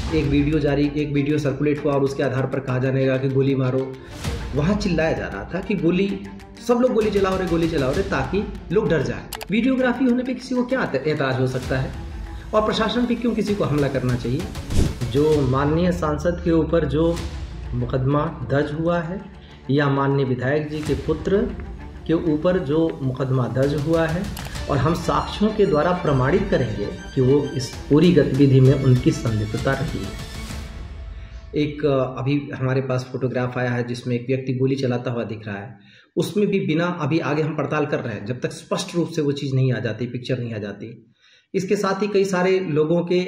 एक video circulate हुआ और उसके आधार पर कहा जाने लगा कि गोली मारो। वहाँ चिल्लाया जा रहा था कि सब लोग गोली चलाओ रे ताकि लोग डर जाए। वीडियोग्राफी होने पे किसी को क्या एतराज हो सकता है और प्रशासन पे क्यों किसी को हमला करना चाहिए। जो माननीय सांसद के ऊपर जो मुकदमा दर्ज हुआ है या माननीय विधायक जी के पुत्र के ऊपर जो मुकदमा दर्ज हुआ है और हम साक्ष्यों के द्वारा प्रमाणित करेंगे कि वो इस पूरी गतिविधि में उनकी संलिप्तता रही है। एक अभी हमारे पास फोटोग्राफ आया है जिसमें एक व्यक्ति गोली चलाता हुआ दिख रहा है। उसमें भी बिना अभी आगे हम पड़ताल कर रहे हैं, जब तक स्पष्ट रूप से वो चीज़ नहीं आ जाती, पिक्चर नहीं आ जाती। इसके साथ ही कई सारे लोगों के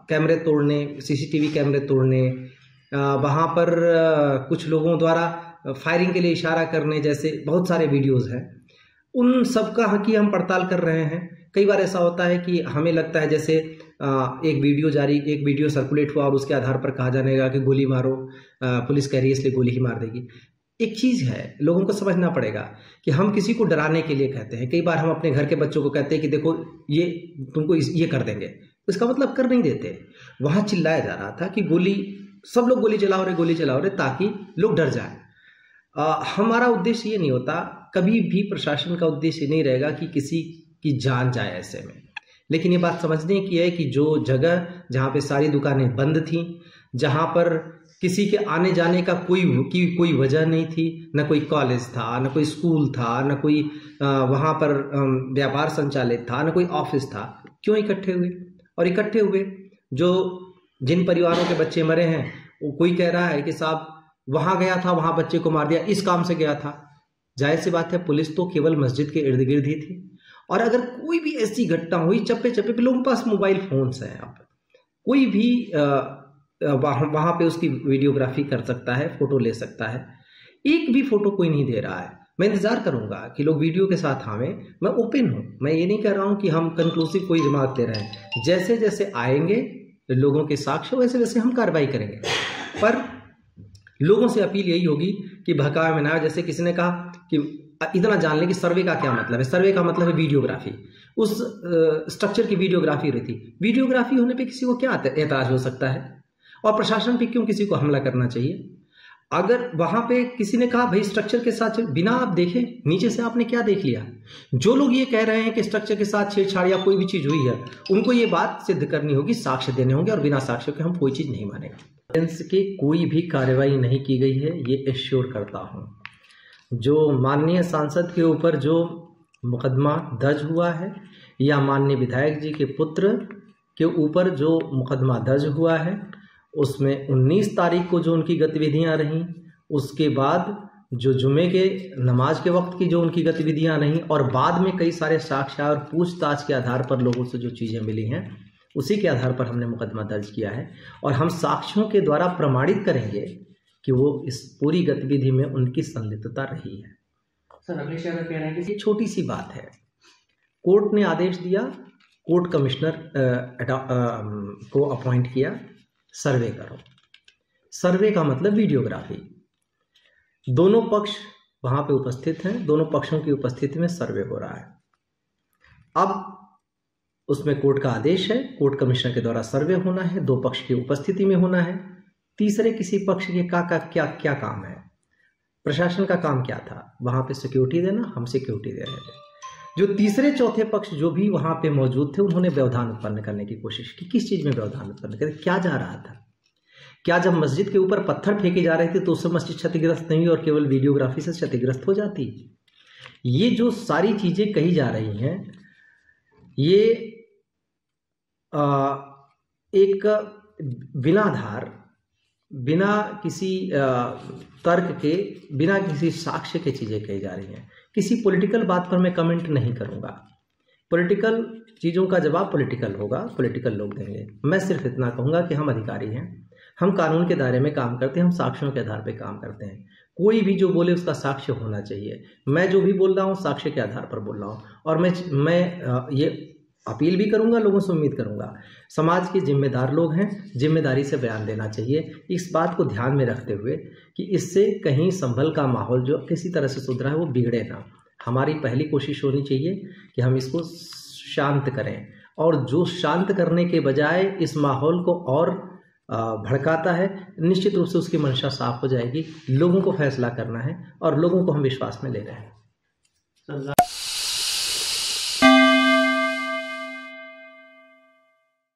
कैमरे तोड़ने, सीसीटीवी कैमरे तोड़ने, वहाँ पर कुछ लोगों द्वारा फायरिंग के लिए इशारा करने जैसे बहुत सारे वीडियोज़ हैं। उन सब का की हम पड़ताल कर रहे हैं। कई बार ऐसा होता है कि हमें लगता है जैसे एक वीडियो सर्कुलेट हुआ और उसके आधार पर कहा जाने लगा कि गोली मारो, पुलिस कह रही है इसलिए गोली ही मार देगी। एक चीज़ है, लोगों को समझना पड़ेगा कि हम किसी को डराने के लिए कहते हैं। कई बार हम अपने घर के बच्चों को कहते हैं कि देखो ये तुमको ये कर देंगे, इसका मतलब कर नहीं देते। वहाँ चिल्लाया जा रहा था कि सब लोग गोली चलाओ रे ताकि लोग डर जाए। हमारा उद्देश्य ये नहीं होता, कभी भी प्रशासन का उद्देश्य नहीं रहेगा कि किसी की जान जाए ऐसे में। लेकिन ये बात समझने की है कि जो जगह जहाँ पे सारी दुकानें बंद थीं, जहाँ पर किसी के आने जाने का कोई वजह नहीं थी, न कोई कॉलेज था, न कोई स्कूल था, न कोई वहाँ पर व्यापार संचालित था, न कोई ऑफिस था, क्यों इकट्ठे हुए? और इकट्ठे हुए जिन परिवारों के बच्चे मरे हैं, कोई कह रहा है कि साहब वहाँ गया था, वहाँ बच्चे को मार दिया, इस काम से गया था। जाहिर सी बात है, पुलिस तो केवल मस्जिद के इर्द गिर्द ही थी। और अगर कोई भी ऐसी घटना हुई, चप्पे चप्पे पे लोगों के पास मोबाइल फोन्स हैं, आप कोई भी वहाँ पे उसकी वीडियोग्राफी कर सकता है, फोटो ले सकता है। एक भी फोटो कोई नहीं दे रहा है। मैं इंतजार करूंगा कि लोग वीडियो के साथ आवें। मैं ओपन हूँ, मैं ये नहीं कह रहा हूँ कि हम कंक्लूसिव कोई जमात ले रहे हैं। जैसे जैसे आएंगे लोगों के साक्ष्य, वैसे वैसे हम कार्रवाई करेंगे। पर लोगों से अपील यही होगी कि बहकावे में ना। जैसे किसी ने कहा कि इतना जान लें कि सर्वे का क्या मतलब है। सर्वे का मतलब है वीडियोग्राफी। उस स्ट्रक्चर की वीडियोग्राफी हो रही थी। वीडियोग्राफी होने पे किसी को क्या एतराज हो सकता है और प्रशासन पे क्यों किसी को हमला करना चाहिए। अगर वहां पे किसी ने कहा भाई स्ट्रक्चर के साथ, बिना आप देखे नीचे से आपने क्या देख लिया। जो लोग ये कह रहे हैं कि स्ट्रक्चर के साथ छेड़छाड़ या कोई भी चीज हुई है, उनको ये बात सिद्ध करनी होगी, साक्ष्य देने होंगे, और बिना साक्ष्य के हम कोई चीज नहीं मानेंगे। की कोई भी कार्रवाई नहीं की गई है, ये एश्योर करता हूं। जो माननीय सांसद के ऊपर जो मुकदमा दर्ज हुआ है या माननीय विधायक जी के पुत्र के ऊपर जो मुकदमा दर्ज हुआ है, उसमें 19 तारीख को जो उनकी गतिविधियां रहीं, उसके बाद जो जुमे के नमाज के वक्त की जो उनकी गतिविधियां रहीं, और बाद में कई सारे साक्ष्य और पूछताछ के आधार पर लोगों से जो चीज़ें मिली हैं, उसी के आधार पर हमने मुकदमा दर्ज किया है। और हम साक्ष्यों के द्वारा प्रमाणित करेंगे कि वो इस पूरी गतिविधि में उनकी संलिप्तता रही है। सर, अगले शब्द कह रहे हैं कि छोटी सी बात है, कोर्ट ने आदेश दिया, कोर्ट कमिश्नर को अपॉइंट किया, सर्वे करो। सर्वे का मतलब वीडियोग्राफी। दोनों पक्ष वहां पे उपस्थित हैं, दोनों पक्षों की उपस्थिति में सर्वे हो रहा है। अब उसमें कोर्ट का आदेश है, कोर्ट कमिश्नर के द्वारा सर्वे होना है, दो पक्ष की उपस्थिति में होना है। तीसरे किसी पक्ष के क्या काम है? प्रशासन का काम क्या था? वहां पे सिक्योरिटी देना, हम सिक्योरिटी दे रहे थे। जो तीसरे चौथे पक्ष जो भी वहां पे मौजूद थे, उन्होंने व्यवधान उत्पन्न करने की कोशिश की। किस चीज में व्यवधान उत्पन्न करे? क्या जा रहा था? क्या जब मस्जिद के ऊपर पत्थर फेंके जा रहे थे तो उससे मस्जिद क्षतिग्रस्त नहीं हुई और केवल वीडियोग्राफी से क्षतिग्रस्त हो जाती? ये जो सारी चीजें कही जा रही हैं, ये एक बिना आधार, बिना किसी तर्क के, बिना किसी साक्ष्य के चीजें कही जा रही हैं। किसी पॉलिटिकल बात पर मैं कमेंट नहीं करूंगा। पॉलिटिकल चीज़ों का जवाब पॉलिटिकल होगा, पॉलिटिकल लोग देंगे। मैं सिर्फ इतना कहूँगा कि हम अधिकारी हैं, हम कानून के दायरे में काम करते हैं, हम साक्ष्यों के आधार पर काम करते हैं। कोई भी जो बोले उसका साक्ष्य होना चाहिए। मैं जो भी बोल रहा हूँ साक्ष्य के आधार पर बोल रहा हूँ। और मैं ये अपील भी करूंगा, लोगों से उम्मीद करूंगा, समाज के जिम्मेदार लोग हैं, जिम्मेदारी से बयान देना चाहिए, इस बात को ध्यान में रखते हुए कि इससे कहीं संभल का माहौल जो किसी तरह से सुधरा है वो बिगड़े ना। हमारी पहली कोशिश होनी चाहिए कि हम इसको शांत करें, और जो शांत करने के बजाय इस माहौल को और भड़काता है, निश्चित रूप से उसकी मंशा साफ हो जाएगी। लोगों को फैसला करना है और लोगों को हम विश्वास में ले रहे हैं।